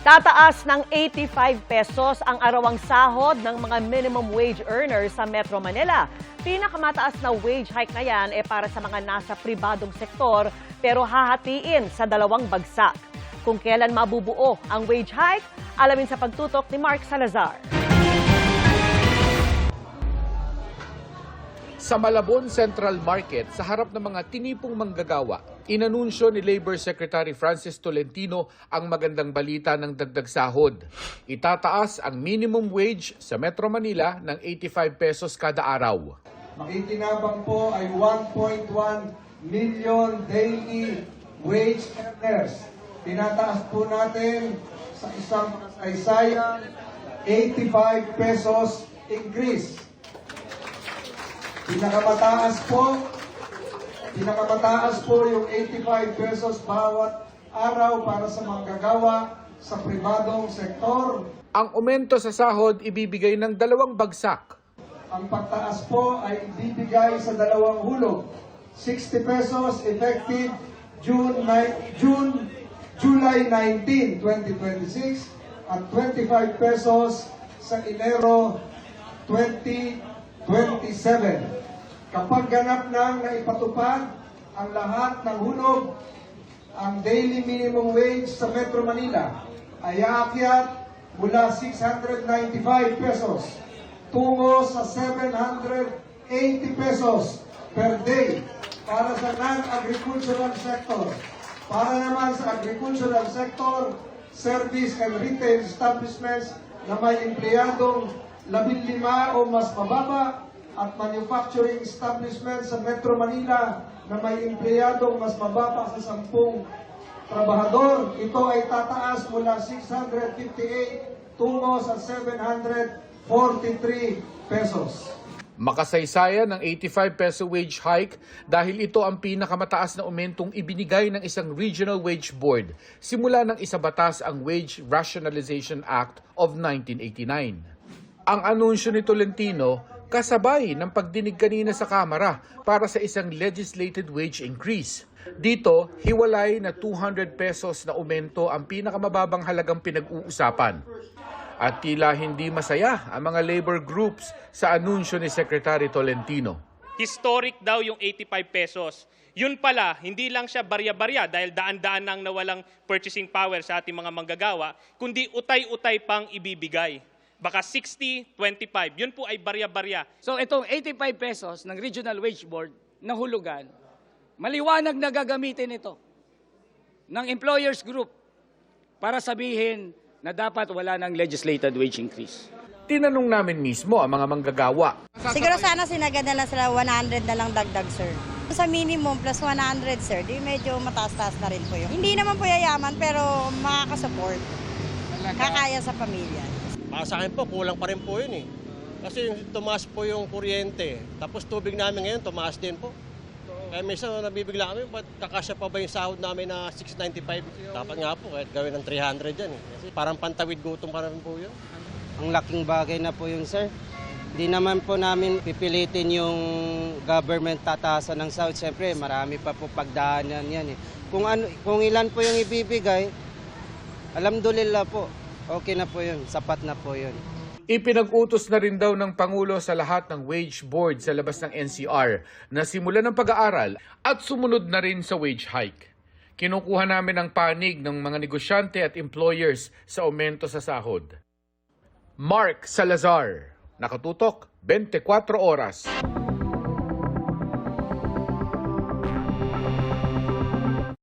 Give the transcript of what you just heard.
Tataas ng 85 pesos ang arawang sahod ng mga minimum wage earners sa Metro Manila. Pinakamataas na wage hike na yan para sa mga nasa pribadong sektor pero hahatiin sa dalawang bagsak. Kung kailan mabubuo ang wage hike, alamin sa pagtutok ni Mark Salazar. Sa Malabon Central Market, sa harap ng mga tinipong manggagawa, inanunsyo ni Labor Secretary Francis Tolentino ang magandang balita ng dagdag sahod. Itataas ang minimum wage sa Metro Manila ng 85 pesos kada araw. Makikinabang po ay 1.1 million daily wage earners. Tinataas po natin sa isang kasaysayang 85 pesos increase. Pinakamataas po yung 85 pesos bawat araw para sa manggagawa sa pribadong sektor. Ang aumento sa sahod ibibigay ng dalawang bagsak. Ang pagtaas po ay ibibigay sa dalawang hulog. 60 pesos effective July 19, 2026 at 25 pesos sa Enero 2027. Kapag ganap nang naipatupad ang lahat ng hulog, ang daily minimum wage sa Metro Manila ay aakyat mula 695 pesos tungo sa 780 pesos per day para sa non-agricultural sector. Para naman sa agricultural sector, service and retail establishments na may empleyadong 15 o mas mababa at manufacturing establishments sa Metro Manila na may empleyadong mas mababa sa 10 trabahador, ito ay tataas mula 658 tungo sa 743 pesos. Makasaysayan ng 85 peso wage hike dahil ito ang pinakamataas na aumentong ibinigay ng isang regional wage board simula ng isabatas ang Wage Rationalization Act of 1989. Ang anunsyo ni Tolentino kasabay ng pagdinig kanina sa Kamara para sa isang legislated wage increase. Dito, hiwalay na 200 pesos na aumento ang pinakamababang halagang pinag-uusapan. At tila hindi masaya ang mga labor groups sa anunsyo ni Secretary Tolentino. Historic daw yung 85 pesos. Yun pala, hindi lang siya barya-barya dahil daan-daan nang nawalang purchasing power sa ating mga manggagawa, kundi utay-utay pang ibibigay. Baka 60, 25. Yun po ay barya-barya. So itong 85 pesos ng Regional Wage Board na hulugan, maliwanag na gagamitin ito ng employers group para sabihin na dapat wala ng legislated wage increase. Tinanong namin mismo ang mga manggagawa. Siguro sana sinagad na lang sila 100 na lang dagdag, sir. Sa minimum plus 100, sir, di medyo mataas-taas na rin po yun. Hindi naman po yayaman pero makakasupport. Kakaya sa pamilya. Para sa akin po, kulang pa rin po yun eh. Kasi tumaas po yung kuryente. Tapos tubig namin ngayon, tumaas din po. Kaya minsan nabibigla kami, ba't kakasya pa ba yung sahod namin na 695? Dapat nga po, kahit gawin ng 300 yan eh. Kasi parang pantawid gutom pa rin po yun. Ang laking bagay na po yun, sir. Di naman po namin pipilitin yung government tatasan ng sahod. Siyempre, marami pa po pagdaanan yan eh. Kung ilan po yung ibibigay, alhamdulillah po. Okay na po yun, sapat na po yun. Ipinag-utos na rin daw ng Pangulo sa lahat ng wage board sa labas ng NCR na simulan ng pag-aaral at sumunod na rin sa wage hike. Kinukuha namin ang panig ng mga negosyante at employers sa aumento sa sahod. Mark Salazar, Nakatutok, 24 Oras.